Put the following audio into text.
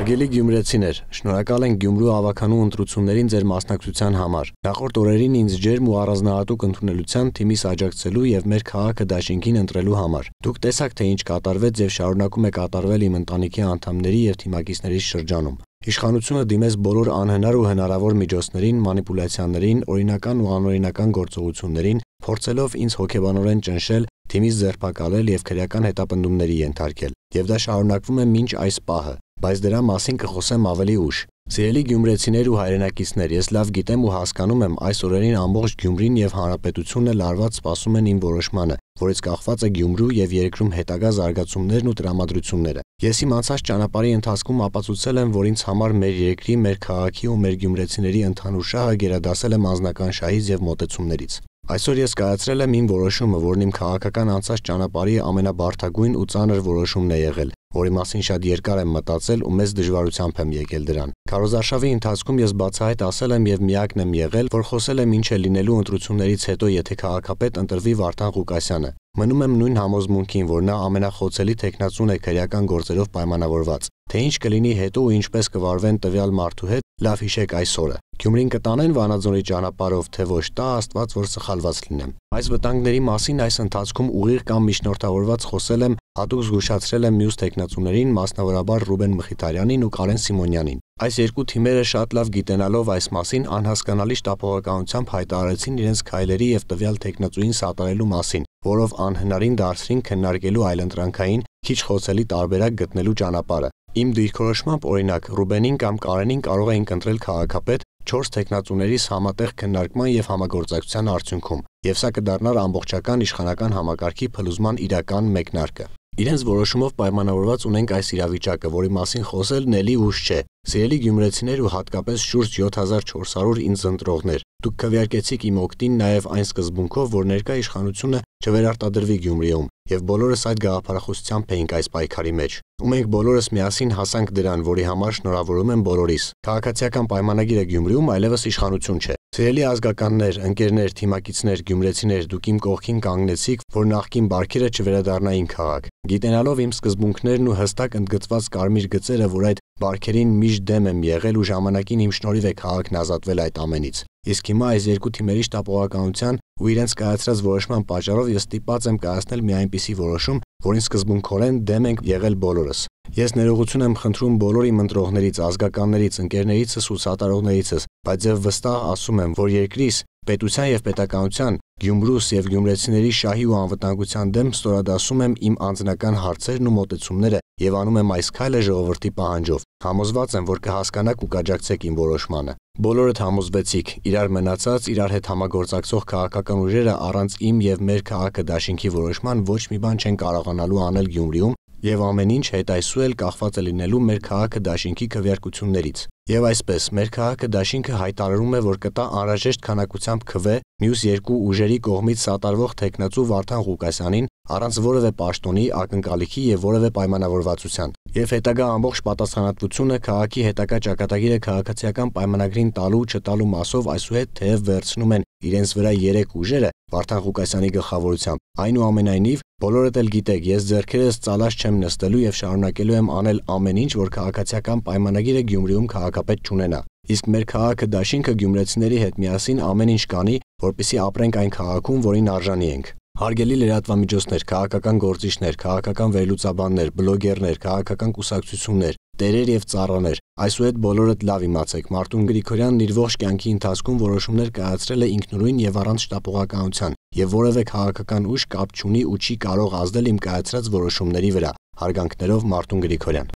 Հարգելի գյումրեցիներ, շնորհակալ ենք Գյումրու ավականու ընտրություններին ձեր մասնակցության համար։ Նախորդ օրերին ինձ ջերմ ու առանձնահատուկ ընդունելության թիմիս աջակցելու եւ մեր քաղաքը դաշինքին ընտրելու համար։ Դուք տեսաք, թե ինչ կատարվեց եւ շարունակում է կատարվել իմ ընտանիքի անդամների եւ թիմակիցների շրջանում։ Իշխանությունը դիմեց բոլոր անհնար ու հնարավոր միջոցներին, մանիպուլյացիաներին, օրինական ու անօրինական գործողություններին, փորձելով ինձ հոգեբանորեն ճնշել, թիմից ձերբակալել եւ քրեական հետապնդումների ենթարկել։ Եվ դա շարունակվում է մինչ այս պահը, բայց դրա մասին կխոսեմ ավելի ուշ։ Սիրելի գյումրեցիներ ու հայրենակիցներ, ես լավ գիտեմ ու հասկանում եմ այս օրերին ամբողջ Գյումրին եւ հանրապետությունը լարված սպասում են իմ որոշմանը, որից կախված է Գյումրու եւ երկրում հետագա զարգացումներն ու տրամադրությունները։ Ես իմ անցած ճանապարհի ընթացքում ապացուցել եմ, որ ինձ համար մեր երկրի, մեր քաղաքի ու մեր գյումրեցիների ընդհանուր շահը գերադասել եմ անձնական շահից եւ մոտեցումներից։ Այսօր ես կայացրել եմ իմ որոշումը, որն իմ քաղաքական անցած ճանապարհի ամենաբարդագույն ու ծանր որոշումն է եղել, որի մասին շատ երկար եմ մտածել ու մեծ դժվարությամբ եմ եկել դրան։ Քարոզարշավի ընթացքում ես բացահայտ ասել եմ եւ միակն եմ եղել, որ խոսել եմ ինչ է լինելու ընտրություններից հետո, եթե քաղաքապետ ընտրվի Վարդան Ղուկասյանը։ Մնում եմ նույն համոզմունքին, որ նա ամենախոցելի տեխնացուն է քրեական գործերով պայմանավորված։ Թե ինչ կլինի հետո ու ինչպես կվարվեն տվյալ մարդու հետ, լավ հիշեք այս օրը։ Գյումրին կտանեն Վանաձորի ճանապարհով, թե ոչ, տա Աստված, որ սխալված լինեմ։ Այս վտանգների մասին այս ընթացքում ուղիղ կամ միջնորդավորված խոսել եմ, հատուկ զգուշացրել եմ մյուս տեխնացուներին, մասնավորաբար Ռուբեն Մխիթարյանին ու Կարեն Սիմոնյանին։ Այս երկու թիմերը շատ լավ գիտենալով այս մասին անհասկանալի շտապողականությամբ հայտարարեցին իրենց քայլերի եւ տվյալ տեխնացուին սատարելու մասին, որով անհնարին դարձրին քննարկելու այլընտրանքային, քիչ խոցելի տարբերակ գտնելու ճանապարհը։ Իմ դիրքորոշմամբ, օրինակ, Ռուբենին կամ Կարենին կարող էին ընտրել քաղաքապետ 4 տեխնացուներիս համատեղ քննարկման եւ համագործակցության արդյունքում, եւ սա կդառնար ամբողջական իշխանական համակարգի փլուզման իրական մեկնարկը։ Իրենց որոշումով պայմանավորված ունենք այս իրավիճակը, որի մասին խոսելն էլի ուշ չէ։ Սիրելի գյումրեցիներ ու հատկապես շուրջ 7400 ինձ ընտրողներ, դուք քվեարկեցիք իմ օգտին նաև այն սկզբունքով, որ ներկա իշխանությունը չվերարտադրվի Գյումրիում, եւ բոլորս այդ գաղափարախոսությամբ էինք այս պայքարի մեջ։ Ու մենք բոլորս միասին հասանք դրան, որի համար շնորհավորում եմ բոլորիս։ Քաղաքացիական պայմանագիրը Գյումրիում այլևս իշխանություն չէ։ Սիրելի ազգականներ, ընկերներ, թիմակիցներ, գյումրեցիներ, դուք իմ կողքին կանգնեցիք, որ նախկին բարքերը չվերադառնային քաղաք։ Գիտենալով իմ սկզբունքներն ու հստակ ընդգծված կարմիր գծերը, որ այդ բարքերին միշտ դեմ եմ եղել ու ժամանակին իմ շնորհիվ է քաղաքն ազատվել այդ ամենից։ Իսկ հիմա այս երկու թիմերի շտապողականության ու իրենց կայացրած որոշման պատճառով ես ստիպված եմ կայացնել մի այնպիսի որոշում, որին սկզբունքորեն դեմ ենք եղել բոլորս։ Ես ներողություն եմ խնդրում բոլոր իմ ընտրողներից, ազգականներից, ընկերներիցս ու սատարողներիցս, բայց եւ վստահ ասում եմ, որ երկրիս, պետության եւ պետականության, Գյումրուս եւ գյումրեցիների շահի ու անվտանգության դեմ ստորադասում եմ իմ անձնական հարցերն ու մոտեցումները եւ անում եմ այս քայլը ժողովրդի պահանջով։ Համոզված եմ, որ կհասկանաք ու կաջակցեք իմ որոշմանը։ Բոլորդ համոզվեցիք, իրար մնացած, իրար հետ համագործակցող քաղաքական ուժերը առանց իմ եւ մեր քաղաքը դաշինքի որոշման ոչ մի բան չեն կարողանալու անել Գյումրիում եւ ամեն ինչ հետ այսու էլ կախված է լինելու մեր քաղաքը դաշինքի քվեարկություններից։ Եվ այսպես, մեր քաղաքը դաշինքը հայտարարում է, որ կտա անհրաժեշտ քանակությամբ քվե մյուս երկու ուժերի կողմից սատարվող տեխնացու Վարդան Ղուկասյանին առանց որևէ պաշտոնի, ակնկալիքի եւ որևէ պայմանավորվածության։ Եվ հետագա ամբողջ պատասխանատվությունը քաղաքի հետագա ճակատագիրը քաղաքացիական պայմանագրին տալու չտալու մասով այսուհետ թեև վերցնում են իրենց վրա 3 ուժերը Վարդան Ղուկասյանի գլխավորությամբ։ Այնուամենայնիվ, բոլորդ էլ գիտեք, ես ձեռքերս ծալած չեմ նստելու եւ շարունակելու եմ անել ամեն ինչ, որ քաղաքացիական պայմանագիրը Գյումրիում քաղաքապետ չունենա։ Իսկ մեր քաղաքը դաշինքը գյումրեցիների հետ միասին ամեն ինչ կանի, որպեսզի ապրենք այն քաղաքում, որին արժանի ենք։ Հարգելի լրատվամիջոցներ, քաղաքական գործիչներ, քաղաքական վերլուծաբաններ, բլոգերներ, քաղաքական կուսակցություններ, տերեր եւ ծառաներ, այսուհետ բոլորդ լավ իմացեք, Մարտուն Գրիգորյանն իր ողջ կյանքի ընթացքում որոշումներ կայացրել է ինքնուրույն եւ առանց շտապողականության, եւ որևէ քաղաքական ուժ կապ չունի ու չի կարող ազդել իմ կայացրած որոշումների վրա։ Հարգանքներով Մարտուն Գրիգորյան։